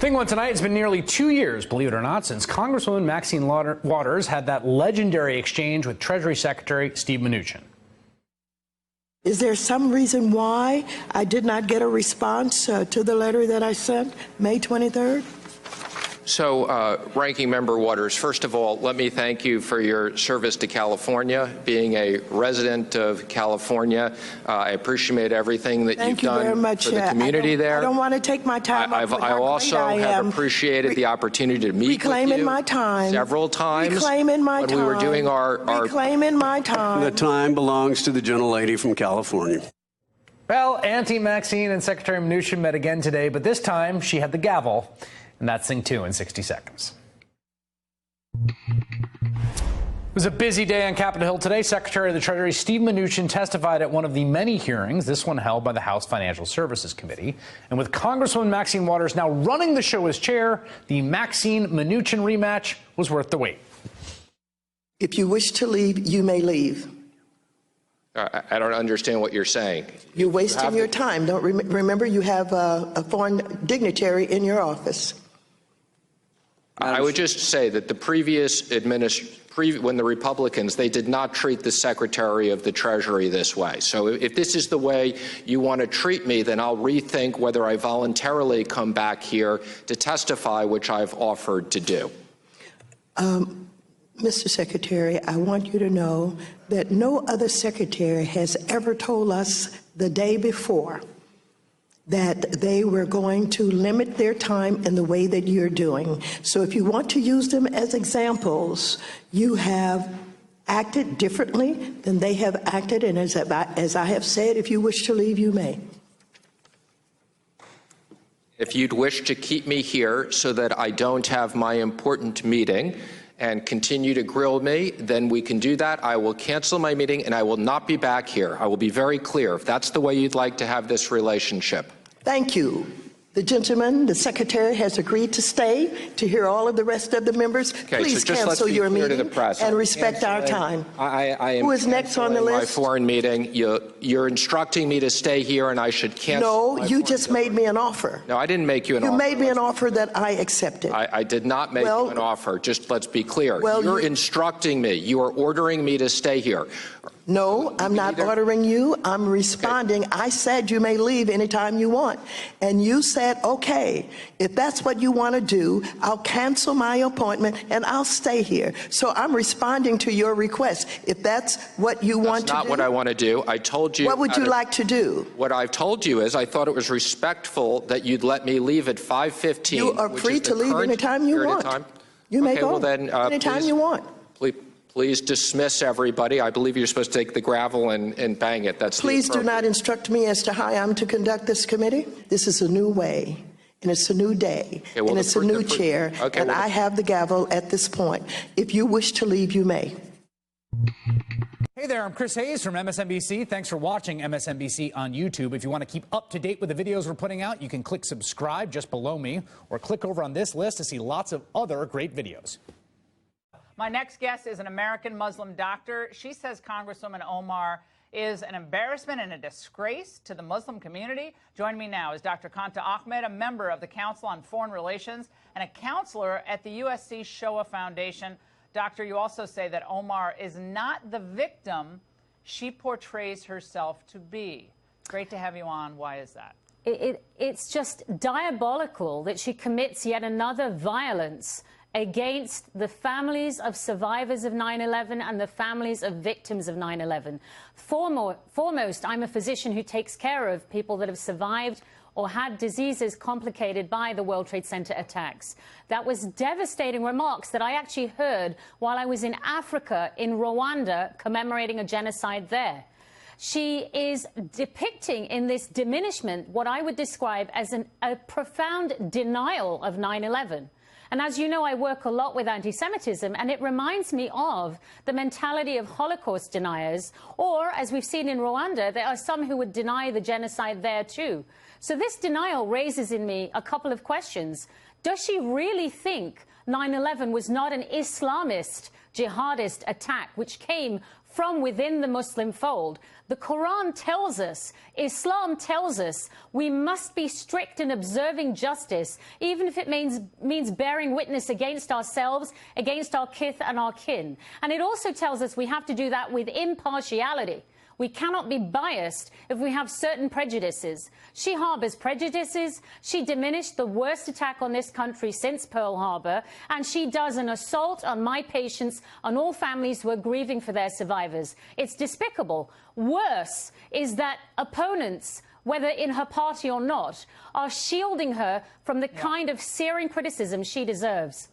Thing one tonight, it's been nearly 2 years, believe it or not, since Congresswoman Maxine Walters had that legendary exchange with Treasury Secretary Steve Mnuchin. Is there some reason why I did not get a response to the letter that I sent May 23rd? So, Ranking Member Waters, first of all, let me thank you for your service to California. Being a resident of California, I appreciate everything that you've done for the community there. I don't want to take my time. I also have appreciated the opportunity to meet with you my time. Several times Reclaiming my time. when we were doing our Reclaiming my time. The time belongs to the gentlelady from California. Well, Auntie Maxine and Secretary Mnuchin met again today, but this time she had the gavel. And that's Thing 2 in 60 seconds. It was a busy day on Capitol Hill today. Secretary of the Treasury Steve Mnuchin testified at one of the many hearings, this one held by the House Financial Services Committee. And with Congresswoman Maxine Walters now running the show as chair, the Maxine-Mnuchin rematch was worth the wait. If you wish to leave, you may leave. I don't understand what you're saying. You're wasting your time. Don't remember you have a foreign dignitary in your office. I would just say that the previous when the Republicans, they did not treat the Secretary of the Treasury this way. So if this is the way you want to treat me, then I'll rethink whether I voluntarily come back here to testify, which I've offered to do. Mr. Secretary, I want you to know that no other secretary has ever told us the day before that they were going to limit their time in the way that you're doing. So if you want to use them as examples, you have acted differently than they have acted, and as I have said, if you wish to leave, you may. If you'd wish to keep me here so that I don't have my important meeting and continue to grill me, then we can do that. I will cancel my meeting and I will not be back here. I will be very clear if that's the way you'd like to have this relationship. Thank you. The gentleman, the secretary, has agreed to stay to hear all of the rest of the members. Okay, please so just cancel your meeting and respect our time. I am Who is next on the list? My foreign meeting. You're instructing me to stay here, and I should cancel. No, you just made me an offer. No, I didn't make you an offer. You made me an offer that I accepted. I did not make you an offer. Just let's be clear. You're instructing me. You are ordering me to stay here. No, I'm not ordering you. I'm responding. Okay. I said you may leave anytime you want. And you said, okay, if that's what you want to do, I'll cancel my appointment and I'll stay here. So I'm responding to your request. If that's what you want to do. That's not what I want to do. I told you. What would you like to do? What I've told you is I thought it was respectful that you'd let me leave at 5:15. You are free to leave anytime you want. You may go anytime you want. Please dismiss everybody. I believe you're supposed to take the gavel and bang it. Please do not instruct me as to how I'm to conduct this committee. This is a new way, and it's a new day, and it's a new chair, and I have the gavel at this point. If you wish to leave, you may. Hey there, I'm Chris Hayes from MSNBC. Thanks for watching MSNBC on YouTube. If you want to keep up to date with the videos we're putting out, you can click subscribe just below me, or click over on this list to see lots of other great videos. My next guest is an American Muslim doctor. She says Congresswoman Omar is an embarrassment and a disgrace to the Muslim community. Joining me now is Dr. Kanta Ahmed, a member of the Council on Foreign Relations and a counselor at the USC Shoah Foundation. Doctor, you also say that Omar is not the victim she portrays herself to be. Great to have you on. Why is that? It's just diabolical that she commits yet another violence against the families of survivors of 9/11 and the families of victims of 9/11. Foremost, I'm a physician who takes care of people that have survived or had diseases complicated by the World Trade Center attacks. That was devastating remarks that I actually heard while I was in Africa, in Rwanda, commemorating a genocide there. She is depicting in this diminishment what I would describe as a profound denial of 9/11. And as you know, I work a lot with anti-Semitism, and it reminds me of the mentality of Holocaust deniers, or, as we've seen in Rwanda, there are some who would deny the genocide there too. So this denial raises in me a couple of questions. Does she really think 9/11 was not an Islamist jihadist attack, which came from within the Muslim fold. The Quran tells us, Islam tells us, we must be strict in observing justice, even if it means bearing witness against ourselves, against our kith and our kin. And it also tells us we have to do that with impartiality. We cannot be biased if we have certain prejudices. She harbors prejudices. She diminished the worst attack on this country since Pearl Harbor, and she does an assault on my patients, on all families who are grieving for their survivors. It's despicable. Worse is that opponents, whether in her party or not, are shielding her from the kind of searing criticism she deserves.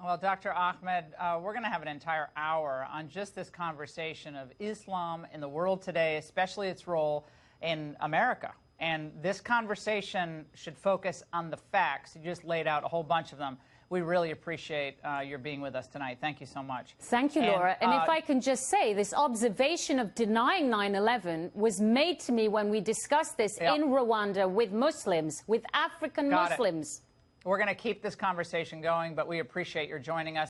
Well, Dr. Ahmed, we're going to have an entire hour on just this conversation of Islam in the world today, especially its role in America. And this conversation should focus on the facts. You just laid out a whole bunch of them. We really appreciate your being with us tonight. Thank you so much. Thank you, Laura. And if I can just say, this observation of denying 9/11 was made to me when we discussed this in Rwanda with Muslims, with African Muslims. We're going to keep this conversation going, but we appreciate your joining us.